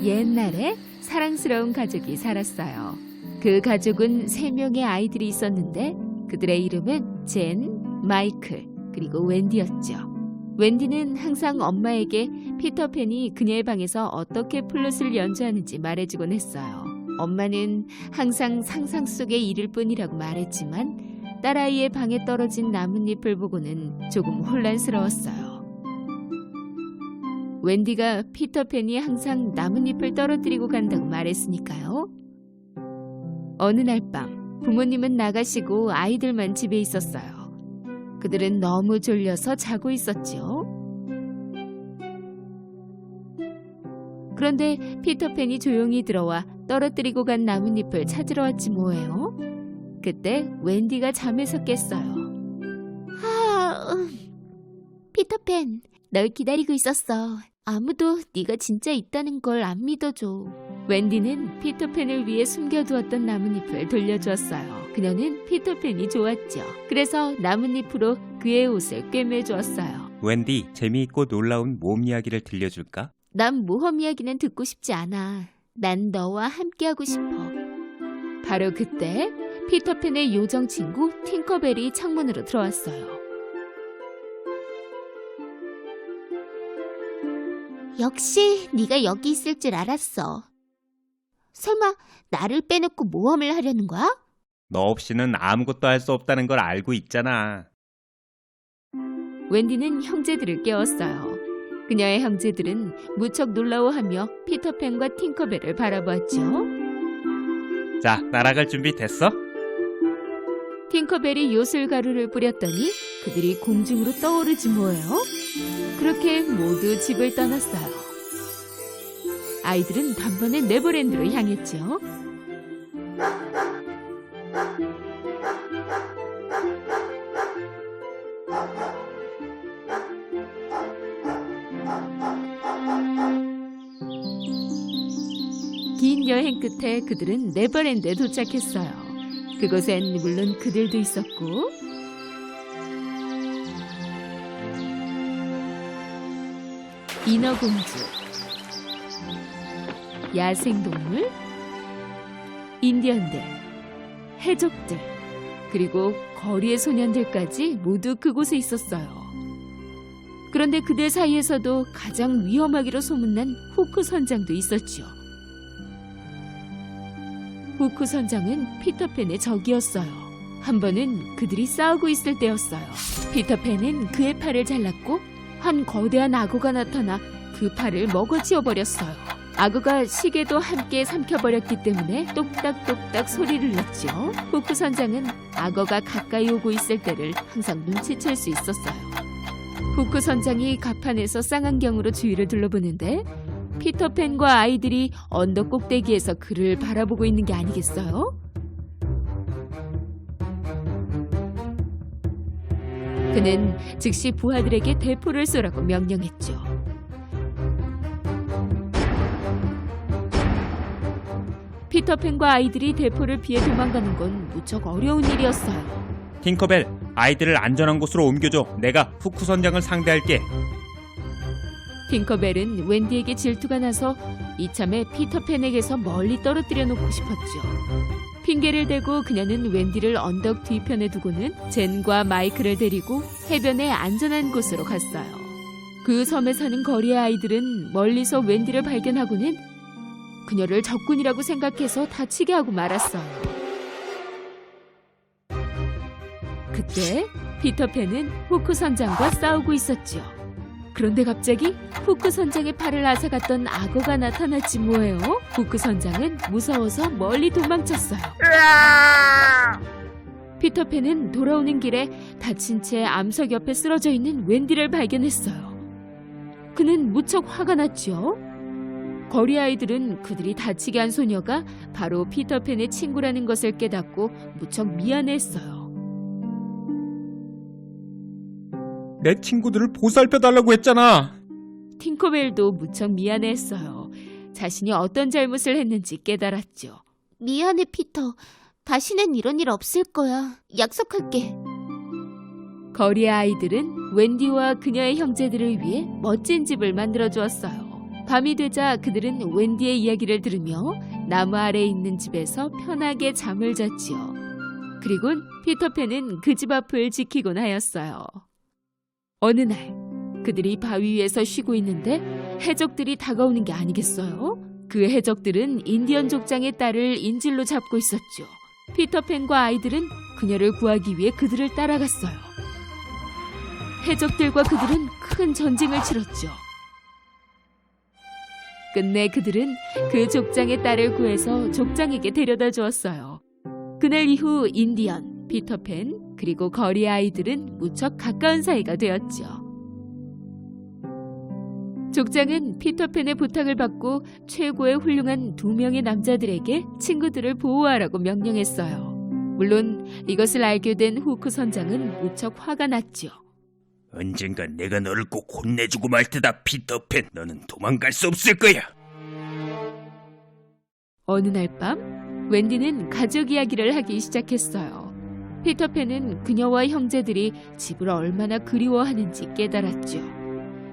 옛날에 사랑스러운 가족이 살았어요. 그 가족은 3명의 아이들이 있었는데 그들의 이름은 젠, 마이클, 그리고 웬디였죠. 웬디는 항상 엄마에게 피터팬이 그녀의 방에서 어떻게 플룻을 연주하는지 말해주곤 했어요. 엄마는 항상 상상 속의 일일 뿐이라고 말했지만 딸아이의 방에 떨어진 나뭇잎을 보고는 조금 혼란스러웠어요. 웬디가 피터팬이 항상 나뭇잎을 떨어뜨리고 간다고 말했으니까요. 어느 날 밤 부모님은 나가시고 아이들만 집에 있었어요. 그들은 너무 졸려서 자고 있었죠. 그런데 피터팬이 조용히 들어와 떨어뜨리고 간 나뭇잎을 찾으러 왔지 뭐예요. 그때 웬디가 잠에서 깼어요. 피터팬, 널 기다리고 있었어. 아무도 네가 진짜 있다는 걸 안 믿어줘. 웬디는 피터팬을 위해 숨겨두었던 나뭇잎을 돌려주었어요. 그녀는 피터팬이 좋았죠. 그래서 나뭇잎으로 그의 옷을 꿰매주었어요. 웬디, 재미있고 놀라운 모험 이야기를 들려줄까? 난 모험 이야기는 듣고 싶지 않아. 난 너와 함께하고 싶어. 바로 그때 피터팬의 요정 친구 팅커벨이 창문으로 들어왔어요. 역시 네가 여기 있을 줄 알았어. 설마 나를 빼놓고 모험을 하려는 거야? 너 없이는 아무것도 할 수 없다는 걸 알고 있잖아. 웬디는 형제들을 깨웠어요. 그녀의 형제들은 무척 놀라워하며 피터팬과 팅커벨을 바라보았죠. 자, 날아갈 준비 됐어? 팅커벨이 요술가루를 뿌렸더니 그들이 공중으로 떠오르지 뭐예요? 그렇게 모두 집을 떠났어요. 아이들은 단번에 네버랜드로 향했죠. 긴 여행 끝에 그들은 네버랜드에 도착했어요. 그곳엔 물론 그들도 있었고 인어공주, 야생동물, 인디언들, 해적들, 그리고 거리의 소년들까지 모두 그곳에 있었어요. 그런데 그들 사이에서도 가장 위험하기로 소문난 후크 선장도 있었죠. 후크 선장은 피터팬의 적이었어요. 한 번은 그들이 싸우고 있을 때였어요. 피터팬은 그의 팔을 잘랐고 한 거대한 악어가 나타나 그 팔을 먹어치워 버렸어요. 악어가 시계도 함께 삼켜버렸기 때문에 똑딱똑딱 소리를 냈죠. 후크 선장은 악어가 가까이 오고 있을 때를 항상 눈치챌 수 있었어요. 후크 선장이 갑판에서 쌍안경으로 주위를 둘러보는데 피터팬과 아이들이 언덕 꼭대기에서 그를 바라보고 있는 게 아니겠어요? 그는 즉시 부하들에게 대포를 쏘라고 명령했죠. 피터팬과 아이들이 대포를 피해 도망가는 건 무척 어려운 일이었어요. 팅커벨, 아이들을 안전한 곳으로 옮겨줘. 내가 후크 선장을 상대할게. 팅커벨은 웬디에게 질투가 나서 이참에 피터팬에게서 멀리 떨어뜨려 놓고 싶었죠. 핑계를 대고 그녀는 웬디를 언덕 뒤편에 두고는 젠과 마이클을 데리고 해변의 안전한 곳으로 갔어요. 그 섬에 사는 거리의 아이들은 멀리서 웬디를 발견하고는 그녀를 적군이라고 생각해서 다치게 하고 말았어요. 그때 피터팬은 후크 선장과 싸우고 있었죠. 그런데 갑자기 후크 선장의 팔을 앗아갔던 악어가 나타났지 뭐예요. 후크 선장은 무서워서 멀리 도망쳤어요. 피터팬은 돌아오는 길에 다친 채 암석 옆에 쓰러져 있는 웬디를 발견했어요. 그는 무척 화가 났죠. 거리 아이들은 그들이 다치게 한 소녀가 바로 피터팬의 친구라는 것을 깨닫고 무척 미안해했어요. 내 친구들을 보살펴달라고 했잖아. 팅커벨도 무척 미안해했어요. 자신이 어떤 잘못을 했는지 깨달았죠. 미안해, 피터. 다시는 이런 일 없을 거야. 약속할게. 거리의 아이들은 웬디와 그녀의 형제들을 위해 멋진 집을 만들어 주었어요. 밤이 되자 그들은 웬디의 이야기를 들으며 나무 아래에 있는 집에서 편하게 잠을 잤지요. 그리곤 피터팬은 그 집 앞을 지키곤 하였어요. 어느 날 그들이 바위 위에서 쉬고 있는데 해적들이 다가오는 게 아니겠어요? 그 해적들은 인디언 족장의 딸을 인질로 잡고 있었죠. 피터팬과 아이들은 그녀를 구하기 위해 그들을 따라갔어요. 해적들과 그들은 큰 전쟁을 치렀죠. 끝내 그들은 그 족장의 딸을 구해서 족장에게 데려다 주었어요. 그날 이후 인디언, 피터팬, 그리고 거리 아이들은 무척 가까운 사이가 되었죠. 족장은 피터팬의 부탁을 받고 최고의 훌륭한 2명의 남자들에게 친구들을 보호하라고 명령했어요. 물론 이것을 알게 된 후크 선장은 무척 화가 났죠. 언젠간 내가 너를 꼭 혼내주고 말 테다, 피터팬. 너는 도망갈 수 없을 거야. 어느 날 밤 웬디는 가족 이야기를 하기 시작했어요. 피터팬은 그녀와 형제들이 집을 얼마나 그리워하는지 깨달았죠.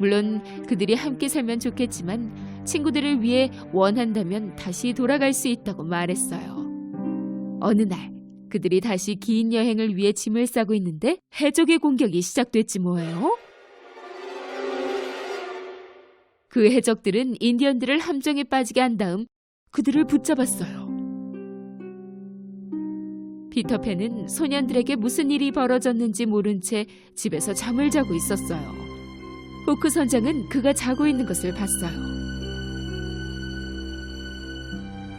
물론 그들이 함께 살면 좋겠지만 친구들을 위해 원한다면 다시 돌아갈 수 있다고 말했어요. 어느 날 그들이 다시 긴 여행을 위해 짐을 싸고 있는데 해적의 공격이 시작됐지 뭐예요? 그 해적들은 인디언들을 함정에 빠지게 한 다음 그들을 붙잡았어요. 피터팬은 소년들에게 무슨 일이 벌어졌는지 모른 채 집에서 잠을 자고 있었어요. 후크 선장은 그가 자고 있는 것을 봤어요.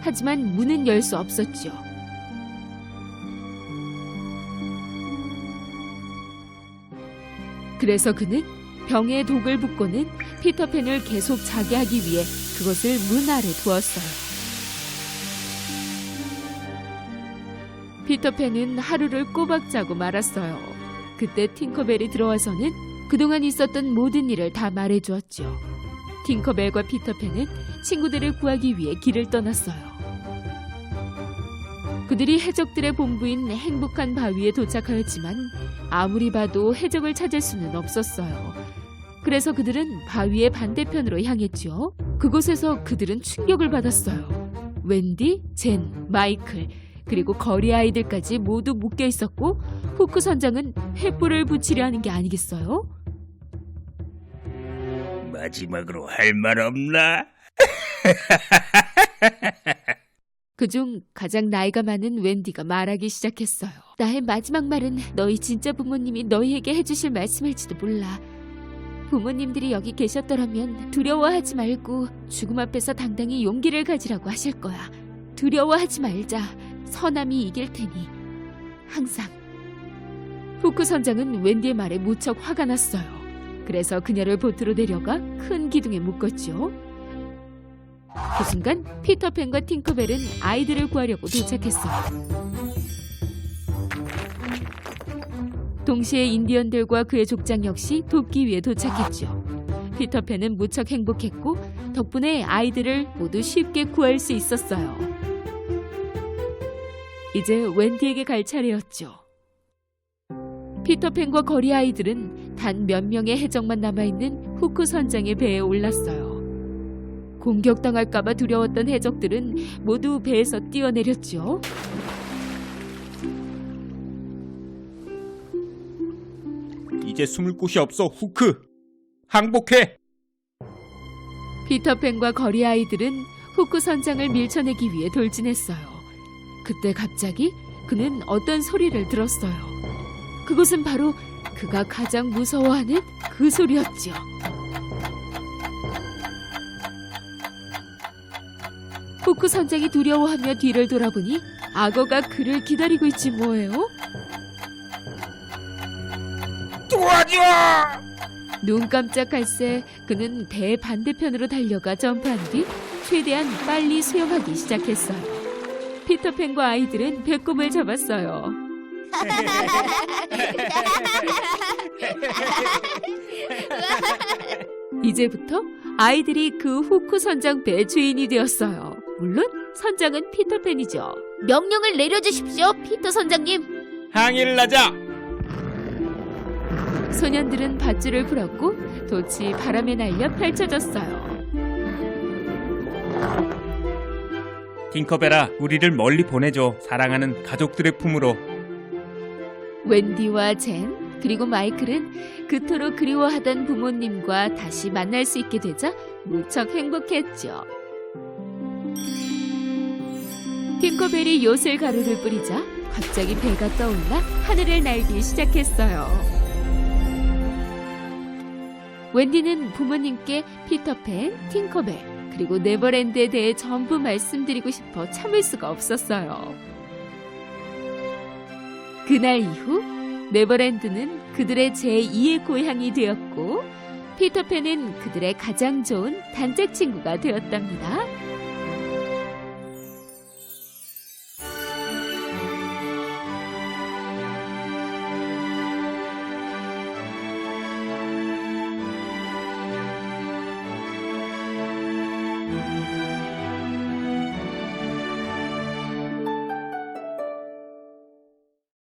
하지만 문은 열 수 없었죠. 그래서 그는 병에 독을 붓고는 피터팬을 계속 자게 하기 위해 그것을 문 아래 두었어요. 피터팬은 하루를 꼬박 자고 말았어요. 그때 팅커벨이 들어와서는 그동안 있었던 모든 일을 다 말해주었죠. 팅커벨과 피터팬은 친구들을 구하기 위해 길을 떠났어요. 그들이 해적들의 본부인 행복한 바위에 도착하였지만 아무리 봐도 해적을 찾을 수는 없었어요. 그래서 그들은 바위의 반대편으로 향했죠. 그곳에서 그들은 충격을 받았어요. 웬디, 젠, 마이클, 그리고 거리 아이들까지 모두 묶여 있었고 후크 선장은 횃불을 붙이려 하는 게 아니겠어요? 마지막으로 할 말 없나? 그중 가장 나이가 많은 웬디가 말하기 시작했어요. 나의 마지막 말은 너희 진짜 부모님이 너희에게 해주실 말씀일지도 몰라. 부모님들이 여기 계셨더라면 두려워하지 말고 죽음 앞에서 당당히 용기를 가지라고 하실 거야. 두려워하지 말자. 선함이 이길 테니. 항상. 후크 선장은 웬디의 말에 무척 화가 났어요. 그래서 그녀를 보트로 데려가 큰 기둥에 묶었죠. 그 순간 피터팬과 팅커벨은 아이들을 구하려고 도착했어요. 동시에 인디언들과 그의 족장 역시 돕기 위해 도착했죠. 피터팬은 무척 행복했고 덕분에 아이들을 모두 쉽게 구할 수 있었어요. 이제 웬디에게 갈 차례였죠. 피터팬과 거리 아이들은 단 몇 명의 해적만 남아있는 후크 선장의 배에 올랐어요. 공격당할까봐 두려웠던 해적들은 모두 배에서 뛰어내렸죠. 이제 숨을 곳이 없어, 후크. 항복해. 피터팬과 거리 아이들은 후크 선장을 밀쳐내기 위해 돌진했어요. 그때 갑자기 그는 어떤 소리를 들었어요. 그것은 바로 그가 가장 무서워하는 그 소리였죠. 후크 선장이 두려워하며 뒤를 돌아보니 악어가 그를 기다리고 있지 뭐예요? 도와줘! 눈 깜짝할 새 그는 배 반대편으로 달려가 점프한 뒤 최대한 빨리 수영하기 시작했어요. 피터팬과 아이들은 배꼽을 잡았어요. 이제부터 아이들이 그 후크 선장 배의 주인이 되었어요. 물론 선장은 피터팬이죠. 명령을 내려주십시오, 피터 선장님. 항해를 하자. 소년들은 밧줄을 풀었고 돛이 바람에 날려 펼쳐졌어요. 팅커벨아, 우리를 멀리 보내줘. 사랑하는 가족들의 품으로. 웬디와 젠 그리고 마이클은 그토록 그리워하던 부모님과 다시 만날 수 있게 되자 무척 행복했죠. 팅커벨이 요술 가루를 뿌리자 갑자기 배가 떠올라 하늘을 날기 시작했어요. 웬디는 부모님께 피터팬, 팅커벨, 그리고 네버랜드에 대해 전부 말씀드리고 싶어 참을 수가 없었어요. 그날 이후 네버랜드는 그들의 제2의 고향이 되었고 피터팬은 그들의 가장 좋은 단짝 친구가 되었답니다.